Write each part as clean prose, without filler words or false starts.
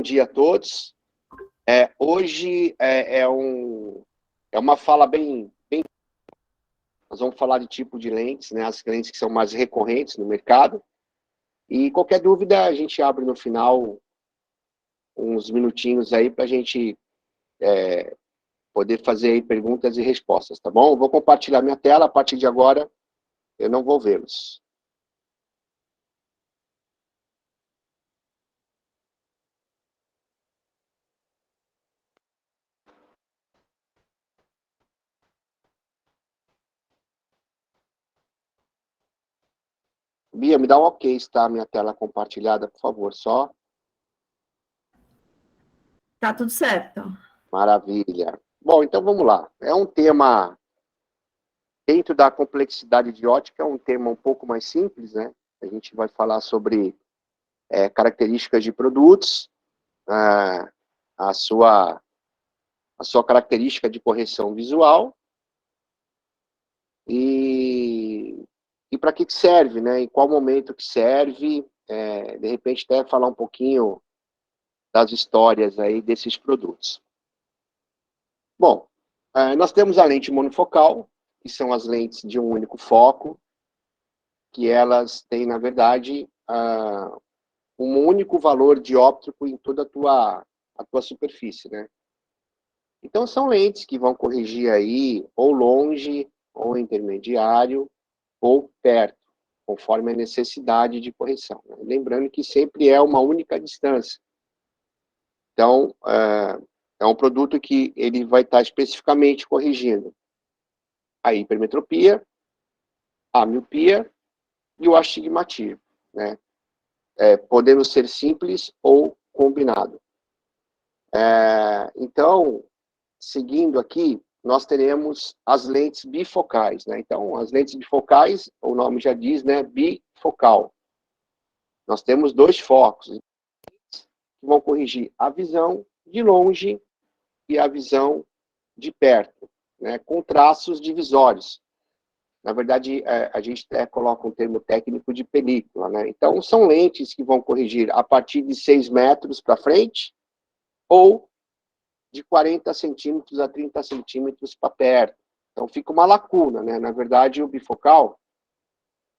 Dia a todos. Hoje é uma fala bem... Nós vamos falar de tipo de lentes, né? As lentes que são mais recorrentes no mercado. E qualquer dúvida, a gente abre no final uns minutinhos aí para a gente poder fazer aí perguntas e respostas, tá bom? Eu vou compartilhar minha tela. A partir de agora, eu não vou vê-los. Bia, me dá um ok, está a minha tela compartilhada, por favor, só. Tá tudo certo. Maravilha. Bom, então vamos lá. É um tema, dentro da complexidade de ótica, é um tema um pouco mais simples, né? A gente vai falar sobre características de produtos, a sua característica de correção visual e para que serve, né? Em qual momento que serve, de repente até falar um pouquinho das histórias aí desses produtos. Bom, nós temos a lente monofocal, que são as lentes de um único foco, que elas têm, na verdade, um único valor dióptrico em toda a tua superfície, né? Então, são lentes que vão corrigir aí ou longe, ou intermediário, ou perto, conforme a necessidade de correção, né? Lembrando que sempre é uma única distância. Então, é um produto que ele vai estar especificamente corrigindo a hipermetropia, a miopia e o astigmatismo, né? Podendo ser simples ou combinado. Então, seguindo aqui, nós teremos as lentes bifocais, né? Então, as lentes bifocais, o nome já diz, né? Bifocal. Nós temos dois focos que vão corrigir a visão de longe e a visão de perto, né? Com traços divisórios. Na verdade, a gente até coloca um termo técnico de película, né? Então, são lentes que vão corrigir a partir de 6 metros para frente ou de 40 centímetros a 30 centímetros para perto. Então, fica uma lacuna, né? Na verdade, o bifocal,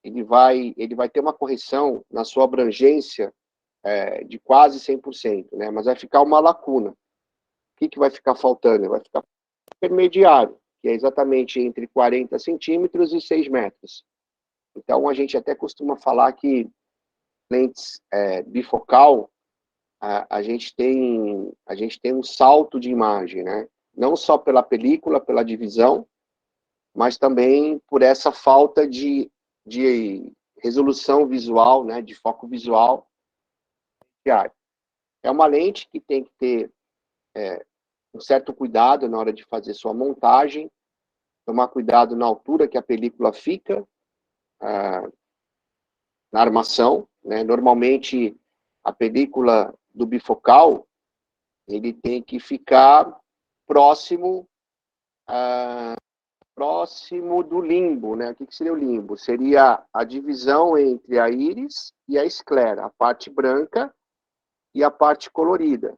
ele vai ter uma correção na sua abrangência de quase 100%, né? Mas vai ficar uma lacuna. O que vai ficar faltando? Vai ficar intermediário, que é exatamente entre 40 centímetros e 6 metros. Então, a gente até costuma falar que lentes bifocal, a gente tem um salto de imagem, né? Não só pela película, pela divisão, mas também por essa falta de resolução visual, né? De foco visual. É uma lente que tem que ter um certo cuidado na hora de fazer sua montagem, tomar cuidado na altura que a película fica, na armação, né? Normalmente, a película do bifocal, ele tem que ficar próximo do limbo, né? O que seria o limbo? Seria a divisão entre a íris e a esclera, a parte branca e a parte colorida.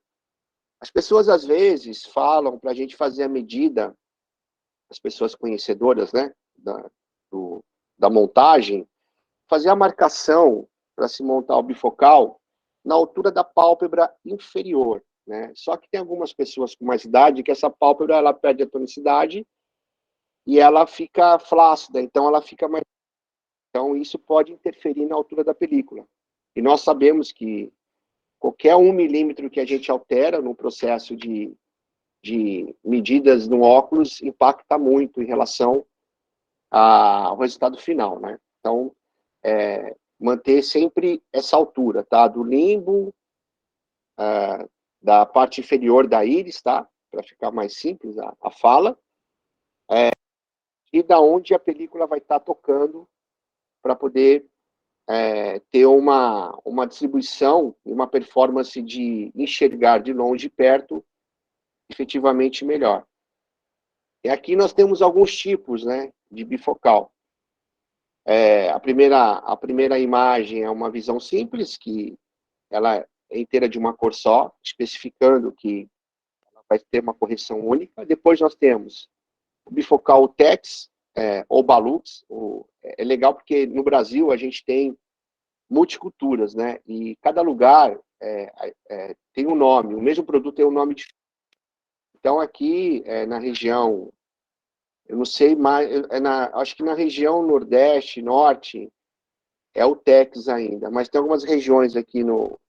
As pessoas, às vezes, falam para a gente fazer a medida, as pessoas conhecedoras, né, da montagem, fazer a marcação para se montar o bifocal na altura da pálpebra inferior, né? Só que tem algumas pessoas com mais idade que essa pálpebra ela perde a tonicidade e ela fica flácida, então ela fica mais... Então isso pode interferir na altura da película. E nós sabemos que qualquer 1 milímetro que a gente altera no processo de medidas no óculos impacta muito em relação ao resultado final, né? Então, manter sempre essa altura, tá? Do limbo, da parte inferior da íris, tá? Para ficar mais simples a fala, e da onde a película vai estar tocando para poder ter uma distribuição e uma performance de enxergar de longe e perto efetivamente melhor. E aqui nós temos alguns tipos, né, de bifocal. A primeira imagem é uma visão simples, que ela inteira de uma cor só, especificando que ela vai ter uma correção única. Depois nós temos o bifocal Tex, ou Balux. É legal porque no Brasil a gente tem multiculturas, né? E cada lugar tem um nome, o mesmo produto tem um nome diferente. Então, aqui na região, eu não sei mais, acho que na região Nordeste, Norte, é o Tex ainda, mas tem algumas regiões aqui no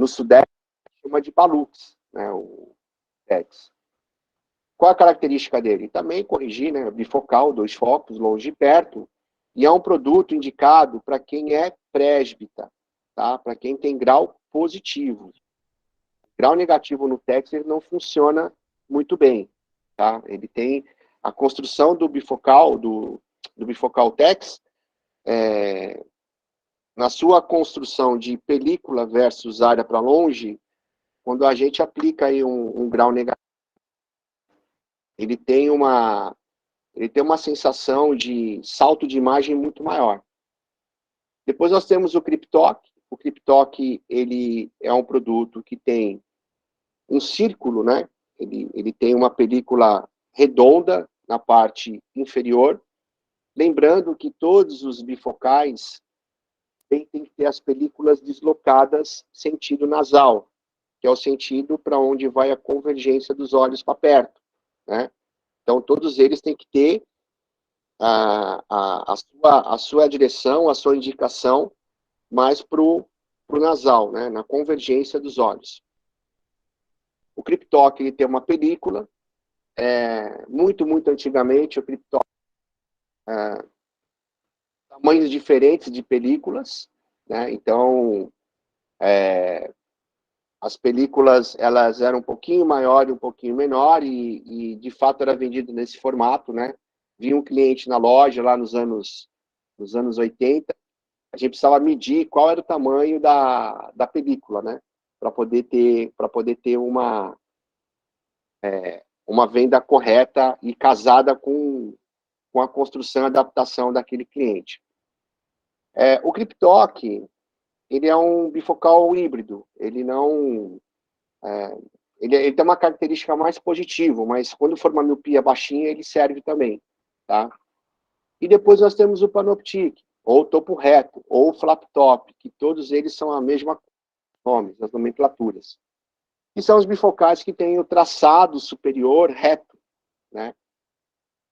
Sudeste que chama de Balux, né? O Tex. Qual a característica dele? Também corrigir, né? Bifocal, 2 focos, longe e perto, e é um produto indicado para quem é presbita, tá? Para quem tem grau positivo. Grau negativo no Tex ele não funciona muito bem, tá? Ele tem a construção do bifocal, do bifocal Tex, na sua construção de película versus área para longe, quando a gente aplica aí um grau negativo, ele tem uma sensação de salto de imagem muito maior. Depois nós temos o Cryptoc. O Cryptoc, ele é um produto que tem um círculo, né? Ele tem uma película redonda na parte inferior. Lembrando que todos os bifocais tem que ter as películas deslocadas sentido nasal, que é o sentido para onde vai a convergência dos olhos para perto, né? Então, todos eles têm que ter a sua direção, a sua indicação mais para o nasal, né? Na convergência dos olhos. O Cryptoc, ele tem uma película, muito antigamente, o Cryptoc, tamanhos diferentes de películas, né? Então, as películas, elas eram um pouquinho maior e um pouquinho menor, e de fato era vendido nesse formato, né? Vinha um cliente na loja lá nos anos 80, a gente precisava medir qual era o tamanho da película, né? Para poder ter uma venda correta e casada com a construção e adaptação daquele cliente. O Cryptoc, ele é um bifocal híbrido, ele não... ele tem uma característica mais positiva, mas quando for uma miopia baixinha, ele serve também, tá? E depois nós temos o Panoptic, ou topo reto, ou flap top, que todos eles são a mesma nome, as nomenclaturas. Que são os bifocais que têm o traçado superior reto, né?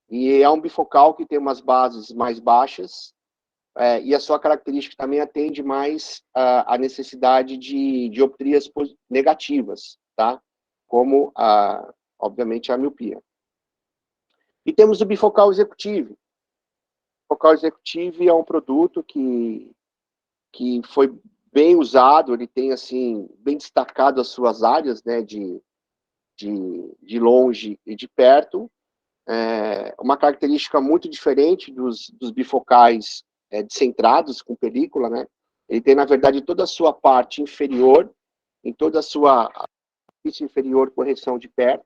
E é um bifocal que tem umas bases mais baixas, e a sua característica também atende mais a necessidade de dioptrias negativas, tá? Como, obviamente, a miopia. E temos o bifocal executivo. O bifocal executivo é um produto que foi bem usado, ele tem, assim, bem destacado as suas áreas, né, de longe e de perto. Uma característica muito diferente dos bifocais descentrados com película, né? Ele tem, na verdade, toda a sua parte inferior, em toda a sua parte inferior, correção de perto.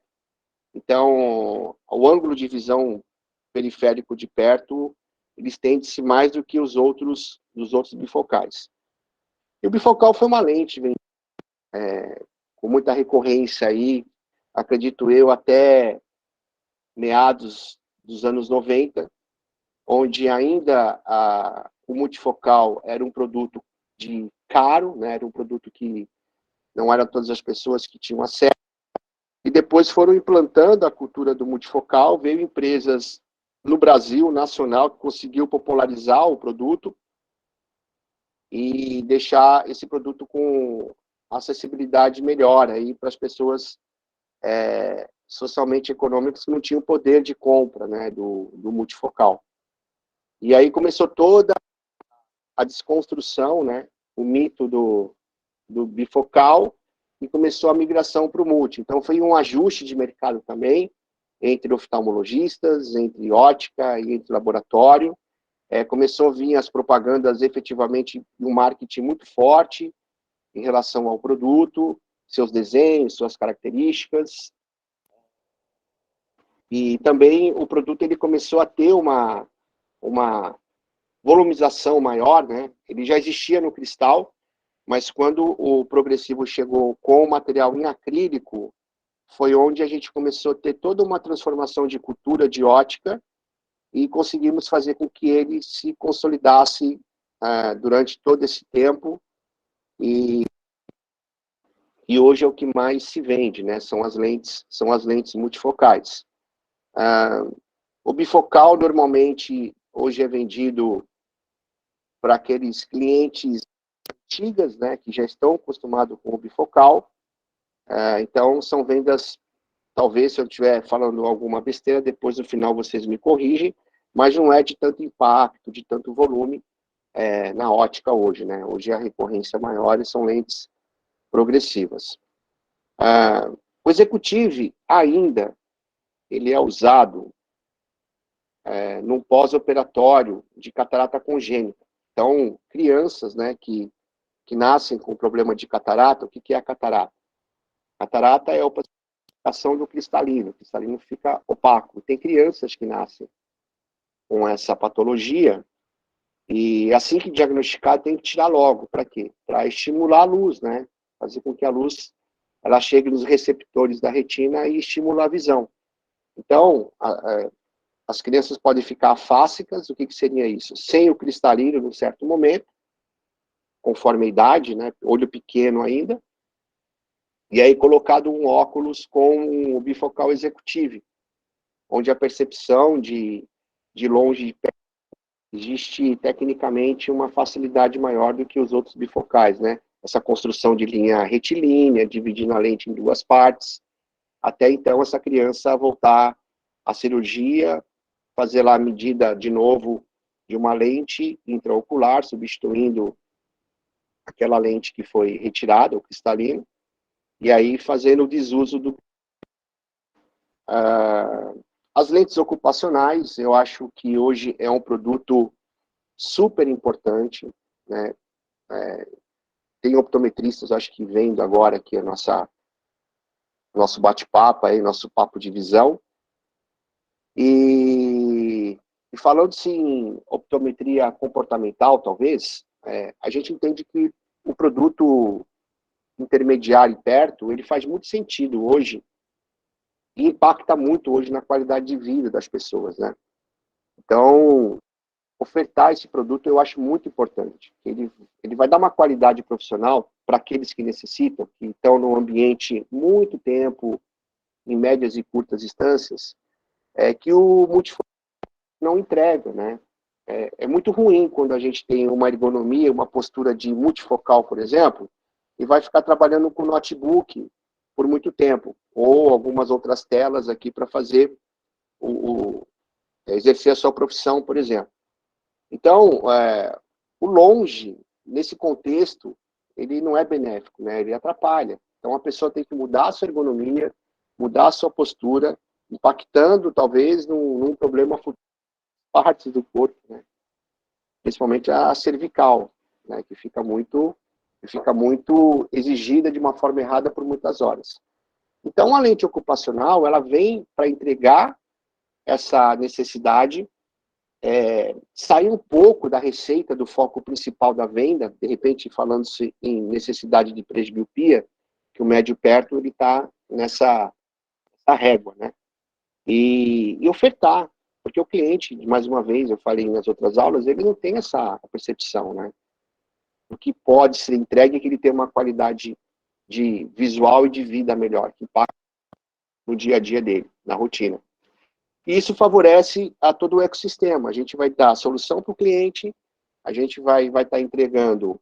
Então, o ângulo de visão periférico de perto, ele estende-se mais do que os outros bifocais. E o bifocal foi uma lente, com muita recorrência aí, acredito eu, até meados dos anos 90, onde ainda o multifocal era um produto caro, né? Era um produto que não eram todas as pessoas que tinham acesso, e depois foram implantando a cultura do multifocal, veio empresas no Brasil, nacional, que conseguiu popularizar o produto e deixar esse produto com acessibilidade melhor aí para as pessoas socialmente econômicas que não tinham poder de compra, né, do multifocal. E aí começou toda a desconstrução, né, o mito do bifocal, e começou a migração para o multi. Então, foi um ajuste de mercado também, entre oftalmologistas, entre ótica e entre laboratório. Começou a vir as propagandas efetivamente um marketing muito forte em relação ao produto, seus desenhos, suas características. E também o produto ele começou a ter uma volumização maior, né? Ele já existia no cristal, mas quando o progressivo chegou com o material em acrílico, foi onde a gente começou a ter toda uma transformação de cultura, de ótica, e conseguimos fazer com que ele se consolidasse durante todo esse tempo, e hoje é o que mais se vende, né? São as lentes multifocais. O bifocal, normalmente, hoje é vendido para aqueles clientes antigas, né, que já estão acostumados com o bifocal. Então, são vendas, talvez, se eu estiver falando alguma besteira, depois no final vocês me corrigem, mas não é de tanto impacto, de tanto volume na ótica hoje, né? Hoje a recorrência maior e são lentes progressivas. O Executive ainda, ele é usado num pós-operatório de catarata congênita. Então, crianças, né, que nascem com problema de catarata, o que é a catarata? Catarata é a opacificação do cristalino, o cristalino fica opaco. Tem crianças que nascem com essa patologia, e assim que diagnosticar, tem que tirar logo. Para quê? Para estimular a luz, né? Fazer com que a luz ela chegue nos receptores da retina e estimular a visão. Então, as crianças podem ficar afásicas. O que seria isso? Sem o cristalino, num certo momento, conforme a idade, né? Olho pequeno ainda, e aí colocado um óculos com o bifocal executivo, onde a percepção de longe e perto existe tecnicamente uma facilidade maior do que os outros bifocais, né? Essa construção de linha retilínea, dividindo a lente em duas partes, até então essa criança voltar à cirurgia, fazer lá a medida de novo de uma lente intraocular, substituindo aquela lente que foi retirada, o cristalino, e aí fazendo o desuso do... As lentes ocupacionais, eu acho que hoje é um produto super importante, né? Tem optometristas, acho que vendo agora aqui nosso bate-papo, aí, nosso papo de visão. E falando em optometria comportamental, talvez, a gente entende que o produto intermediário e perto, ele faz muito sentido hoje e impacta muito hoje na qualidade de vida das pessoas, né? Então, ofertar esse produto eu acho muito importante. Ele vai dar uma qualidade profissional para aqueles que necessitam, que estão num ambiente muito tempo, em médias e curtas distâncias, que o multifocal não entrega, né? É muito ruim quando a gente tem uma ergonomia, uma postura de multifocal, por exemplo, e vai ficar trabalhando com notebook por muito tempo, ou algumas outras telas aqui para fazer exercer a sua profissão, por exemplo. Então, o longe, nesse contexto, ele não é benéfico, né? Ele atrapalha. Então, a pessoa tem que mudar a sua ergonomia, mudar a sua postura, impactando, talvez, num problema futuro, partes do corpo, né? Principalmente a cervical, né? Que fica muito exigida de uma forma errada por muitas horas. Então, a lente ocupacional, ela vem para entregar essa necessidade, sair um pouco da receita do foco principal da venda, de repente falando-se em necessidade de presbiopia, que o médio perto ele está nessa régua, né? E ofertar, porque o cliente, mais uma vez, eu falei nas outras aulas, ele não tem essa percepção, né? O que pode ser entregue é que ele tem uma qualidade de visual e de vida melhor, que impacta no dia a dia dele, na rotina. E isso favorece a todo o ecossistema. A gente vai dar a solução para o cliente, a gente vai estar entregando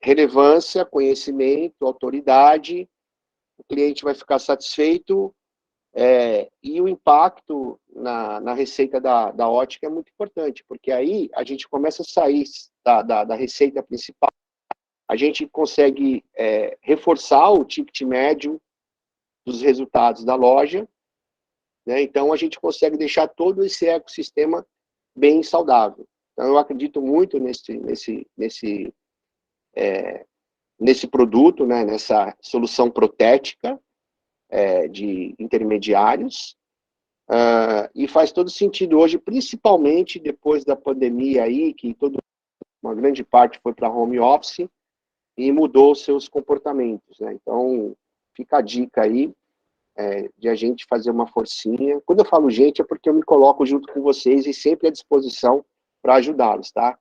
relevância, conhecimento, autoridade, o cliente vai ficar satisfeito, e o impacto na receita da ótica é muito importante, porque aí a gente começa a sair da receita principal, a gente consegue reforçar o ticket médio dos resultados da loja, né? Então, a gente consegue deixar todo esse ecossistema bem saudável. Então, eu acredito muito nesse produto, né? Nessa solução protética de intermediários, e faz todo sentido hoje, principalmente depois da pandemia aí, que todo uma grande parte foi para home office e mudou seus comportamentos, né? Então, fica a dica aí de a gente fazer uma forcinha. Quando eu falo gente, é porque eu me coloco junto com vocês e sempre à disposição para ajudá-los, tá?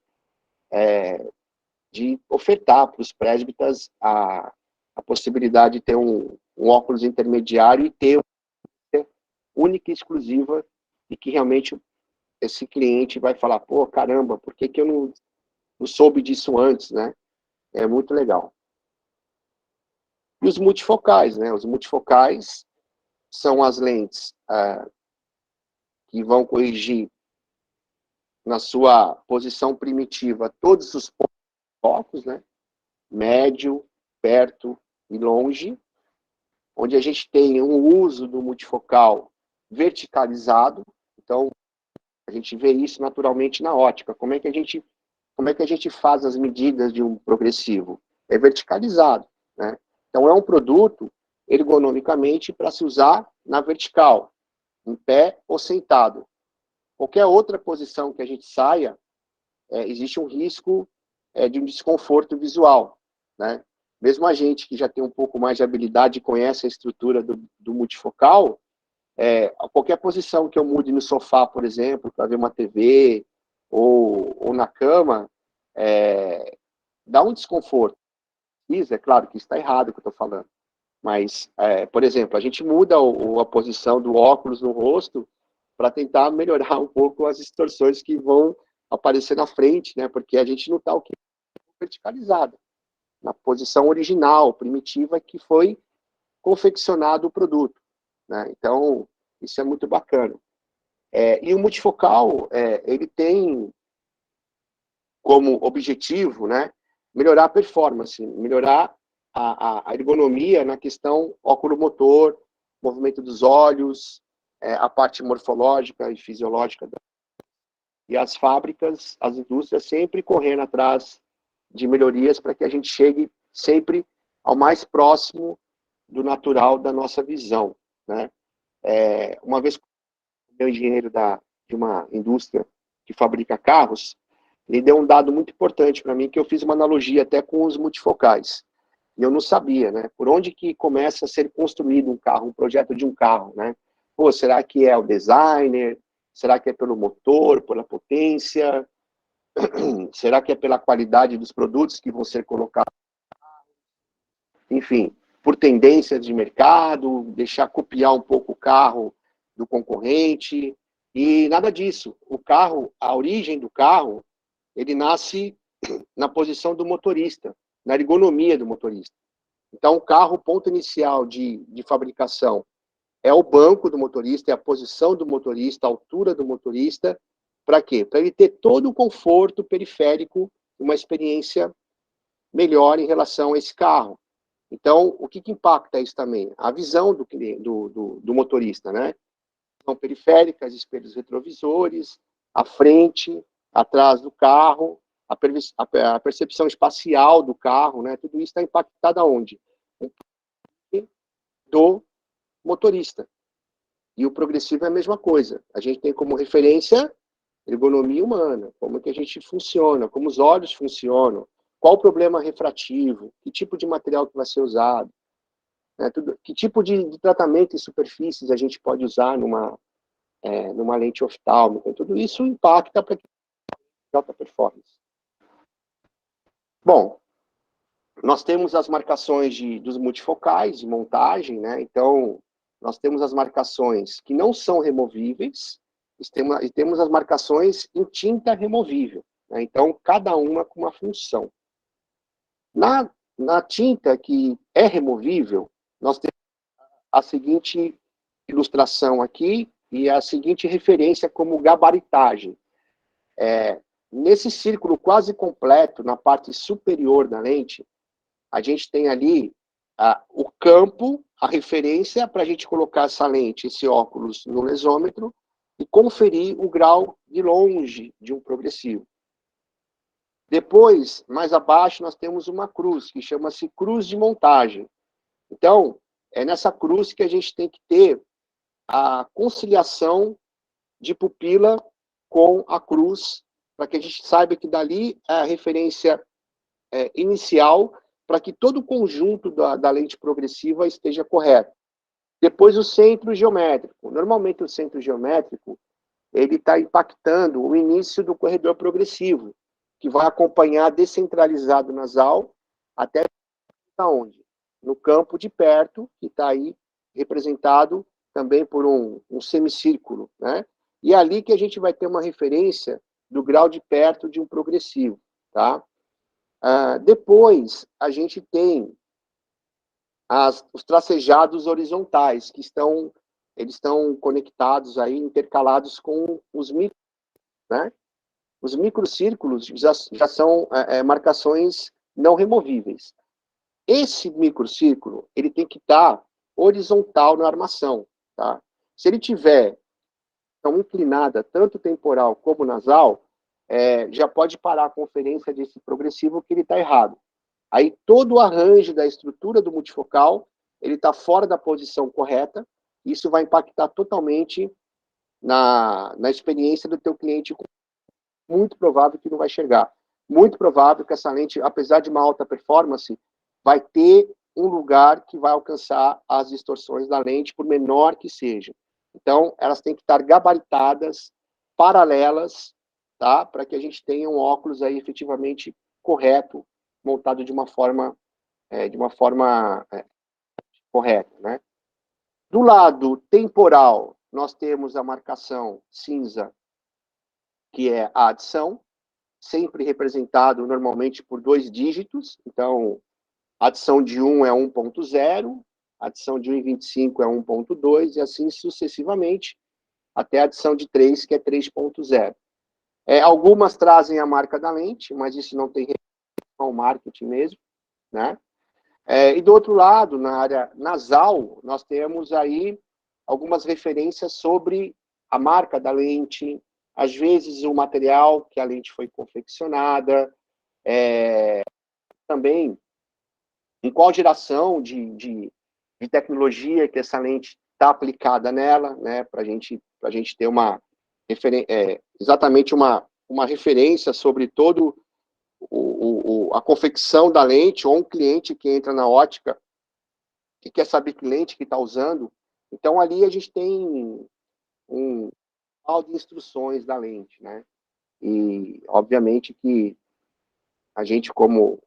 De ofertar para os presbitas a possibilidade de ter um óculos intermediário e ter uma única e exclusiva e que realmente esse cliente vai falar, pô, caramba, por que eu não soube disso antes, né? É muito legal. E os multifocais, né? Os multifocais são as lentes que vão corrigir na sua posição primitiva todos os pontos, né? Médio, perto e longe, onde a gente tem um uso do multifocal verticalizado. Então, a gente vê isso naturalmente na ótica. Como é que a gente faz as medidas de um progressivo? É verticalizado, né? Então, é um produto ergonomicamente para se usar na vertical, em pé ou sentado. Qualquer outra posição que a gente saia, existe um risco de um desconforto visual, né? Mesmo a gente que já tem um pouco mais de habilidade e conhece a estrutura do multifocal, qualquer posição que eu mude no sofá, por exemplo, para ver uma TV ou na cama, dá um desconforto. Isso, é claro que está errado o que eu estou falando. Mas, por exemplo, a gente muda a posição do óculos no rosto para tentar melhorar um pouco as distorções que vão aparecer na frente, né? Porque a gente não está verticalizado, na posição original, primitiva, que foi confeccionado o produto, né? Então, isso é muito bacana. E o multifocal, ele tem como objetivo, né, melhorar a performance, melhorar a ergonomia na questão oculomotor, movimento dos olhos, a parte morfológica e fisiológica. E as fábricas, as indústrias sempre correndo atrás de melhorias para que a gente chegue sempre ao mais próximo do natural da nossa visão, né? Uma vez meu engenheiro de uma indústria que fabrica carros, ele deu um dado muito importante para mim, que eu fiz uma analogia até com os multifocais. E eu não sabia, né? Por onde que começa a ser construído um carro, um projeto de um carro, né? Pô, será que é o designer? Será que é pelo motor, pela potência? Será que é pela qualidade dos produtos que vão ser colocados? Enfim, por tendências de mercado, deixar copiar um pouco o carro do concorrente, e nada disso. O carro, a origem do carro, ele nasce na posição do motorista, na ergonomia do motorista. Então, o carro, o ponto inicial de fabricação é o banco do motorista, é a posição do motorista, a altura do motorista. Para quê? Para ele ter todo o conforto periférico, uma experiência melhor em relação a esse carro. Então, o que impacta isso também? A visão do motorista, né? Visão periférica, espelhos retrovisores, a frente, atrás do carro, a percepção espacial do carro, né? Tudo isso está impactado aonde? Do motorista. E o progressivo é a mesma coisa. A gente tem como referência ergonomia humana, como que a gente funciona, como os olhos funcionam, qual o problema refrativo, que tipo de material que vai ser usado, né? Que tipo de tratamento em superfícies a gente pode usar numa lente oftálmica. Tudo isso impacta para alta performance. Bom, nós temos as marcações dos multifocais, de montagem, né? Então, nós temos as marcações que não são removíveis e temos as marcações em tinta removível, né? Então, cada uma com uma função. Na tinta que é removível, nós temos a seguinte ilustração aqui e a seguinte referência como gabaritagem. Nesse círculo quase completo, na parte superior da lente, a gente tem ali o campo, a referência para a gente colocar essa lente, esse óculos no lesômetro e conferir o grau de longe de um progressivo. Depois, mais abaixo, nós temos uma cruz, que chama-se cruz de montagem. Então, é nessa cruz que a gente tem que ter a conciliação de pupila com a cruz para que a gente saiba que dali é a referência inicial para que todo o conjunto da lente progressiva esteja correto. Depois, o centro geométrico. Normalmente, o centro geométrico ele está impactando o início do corredor progressivo, que vai acompanhar descentralizado nasal até onde? No campo de perto, que está aí representado também por um semicírculo, né? E é ali que a gente vai ter uma referência do grau de perto de um progressivo, tá? Depois, a gente tem os tracejados horizontais, que eles estão conectados aí, intercalados com os micros, né? Os microcírculos já são marcações não removíveis. Esse microcírculo, ele tem que estar horizontal na armação, tá? Se ele tiver tão inclinada, tanto temporal como nasal, já pode parar a conferência desse progressivo que ele está errado. Aí todo o arranjo da estrutura do multifocal, ele está fora da posição correta, isso vai impactar totalmente na experiência do teu cliente, muito provável que não vai enxergar. Muito provável que essa lente, apesar de uma alta performance, vai ter um lugar que vai alcançar as distorções da lente, por menor que seja. Então, elas têm que estar gabaritadas, paralelas, tá? Para que a gente tenha um óculos aí efetivamente correto, montado de uma forma correta, né? Do lado temporal, nós temos a marcação cinza, que é a adição, sempre representado normalmente por 2 dígitos. Então, a adição de 1 é 1.0, a adição de 1,25 é 1.2, e assim sucessivamente, até a adição de 3, que é 3.0. Algumas trazem a marca da lente, mas isso não tem relação ao marketing mesmo, né? E do outro lado, na área nasal, nós temos aí algumas referências sobre a marca da lente, às vezes o material que a lente foi confeccionada, também em qual geração de tecnologia que essa lente está aplicada nela, né, para a gente ter exatamente uma referência sobre todo a confecção da lente, ou um cliente que entra na ótica e quer saber que lente que está usando. Então, ali a gente tem um manual de instruções da lente, né? E, obviamente, que a gente, como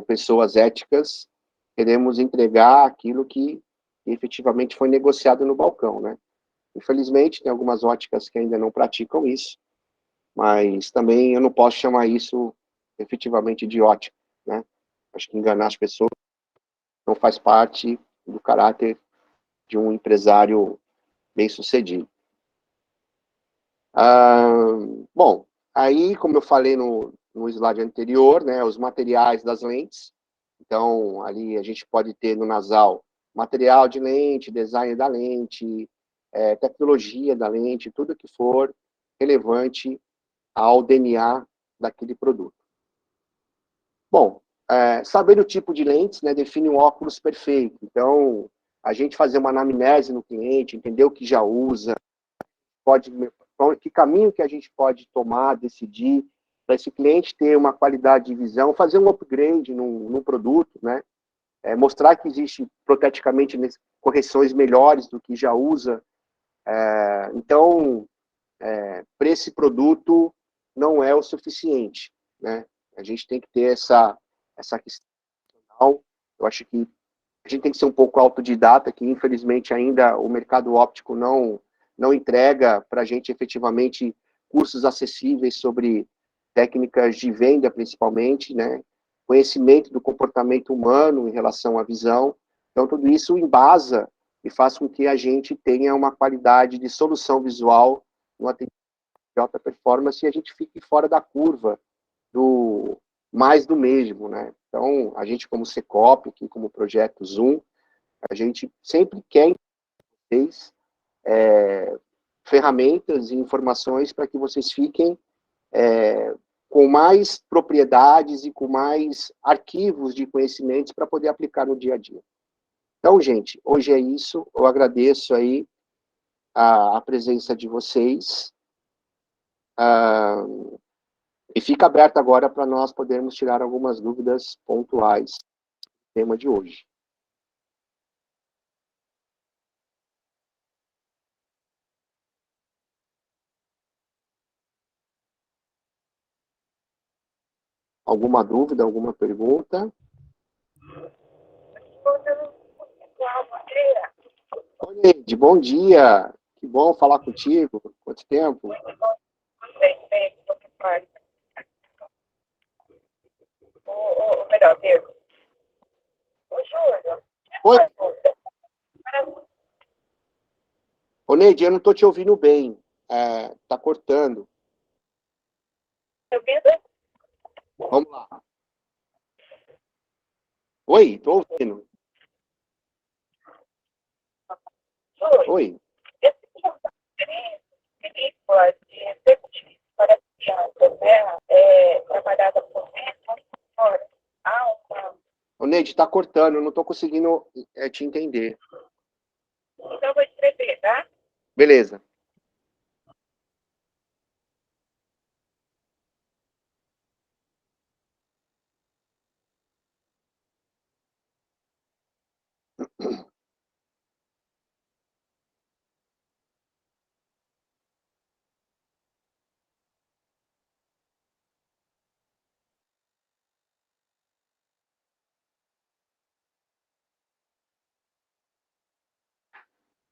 pessoas éticas, queremos entregar aquilo que efetivamente foi negociado no balcão, né? Infelizmente, tem algumas óticas que ainda não praticam isso, mas também eu não posso chamar isso efetivamente de ótica, né? Acho que enganar as pessoas não faz parte do caráter de um empresário bem-sucedido. Bom, aí, como eu falei no slide anterior, né, os materiais das lentes. Então, ali a gente pode ter no nasal material de lente, design da lente, tecnologia da lente, tudo que for relevante ao DNA daquele produto. Bom, saber o tipo de lentes, né, define um óculos perfeito. Então, a gente fazer uma anamnese no cliente, entender o que já usa, que caminho que a gente pode tomar, decidir, para esse cliente ter uma qualidade de visão, fazer um upgrade num produto, né? Mostrar que existe, proteticamente, correções melhores do que já usa. Então, para esse produto, não é o suficiente, né? A gente tem que ter essa questão. Eu acho que a gente tem que ser um pouco autodidata, que infelizmente ainda o mercado óptico não entrega para a gente efetivamente cursos acessíveis sobre técnicas de venda, principalmente, né? Conhecimento do comportamento humano em relação à visão. Então, tudo isso embasa e faz com que a gente tenha uma qualidade de solução visual no atendimento de alta performance e a gente fique fora da curva do mais do mesmo, né? Então, a gente como Secop, aqui como Projeto Zoom, a gente sempre quer vocês ferramentas e informações para que vocês fiquem com mais propriedades e com mais arquivos de conhecimentos para poder aplicar no dia a dia. Então, gente, hoje é isso. Eu agradeço aí a presença de vocês. E fica aberto agora para nós podermos tirar algumas dúvidas pontuais do tema de hoje. Alguma dúvida, alguma pergunta? Oi, Neide, bom dia. Que bom falar contigo. Quanto tempo? Ou melhor, Diego. Ô, Júlio. Oi. Ô, Neide, eu não estou te ouvindo bem. Tá cortando. Vamos lá. Oi, estou ouvindo. Oi. Película de executivo para crianças, né? Trabalhada por dentro, fora. Ô, Neide, está cortando, eu não estou conseguindo te entender. Então, eu vou escrever, tá? Beleza.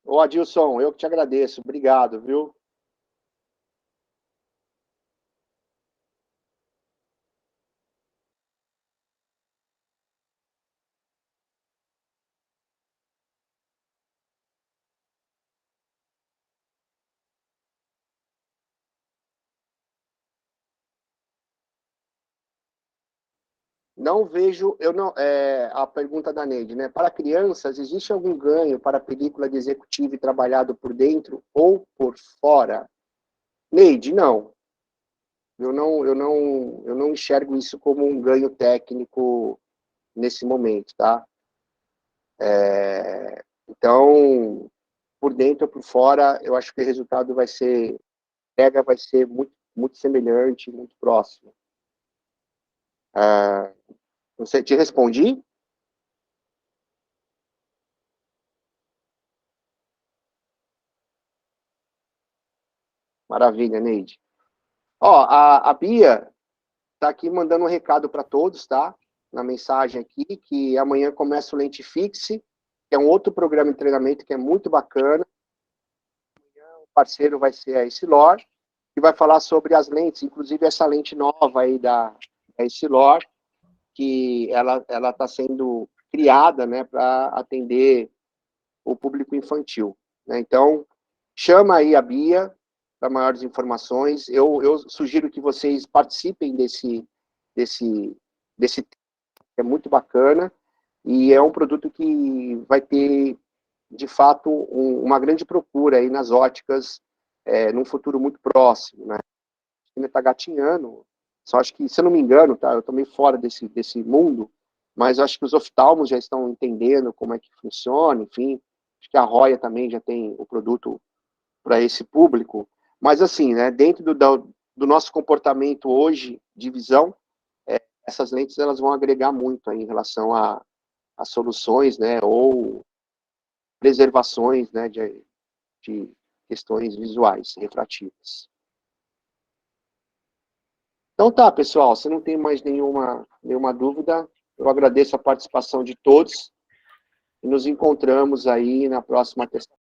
Ô, Adilson, eu que te agradeço. Obrigado, viu? Não vejo, eu não, a pergunta da Neide, né? Para crianças, existe algum ganho para a película de executivo trabalhado por dentro ou por fora? Neide, não. Eu não enxergo isso como um ganho técnico nesse momento, tá? Então, por dentro ou por fora, eu acho que o resultado vai ser muito, muito semelhante, muito próximo. Não sei, te respondi? Maravilha, Neide. Ó, a Bia está aqui mandando um recado para todos, tá? Na mensagem aqui, que amanhã começa o Lente Fixe, que é um outro programa de treinamento que é muito bacana. O parceiro vai ser a Essilor, que vai falar sobre as lentes, inclusive essa lente nova aí da Essilor, que ela está sendo criada, né, para atender o público infantil, né? Então, chama aí a Bia para maiores informações. Eu sugiro que vocês participem desse que é muito bacana, e é um produto que vai ter, de fato, uma grande procura aí nas óticas num futuro muito próximo, né? Ainda está gatinhando, só acho que, se eu não me engano, tá, eu estou meio fora desse mundo, mas eu acho que os oftalmos já estão entendendo como é que funciona, enfim, acho que a Roya também já tem o produto para esse público, mas assim, né, dentro do nosso comportamento hoje de visão, essas lentes elas vão agregar muito aí em relação a soluções, né, ou preservações, né, de questões visuais, refrativas. Então tá, pessoal, se não tem mais nenhuma dúvida, eu agradeço a participação de todos e nos encontramos aí na próxima terça-feira.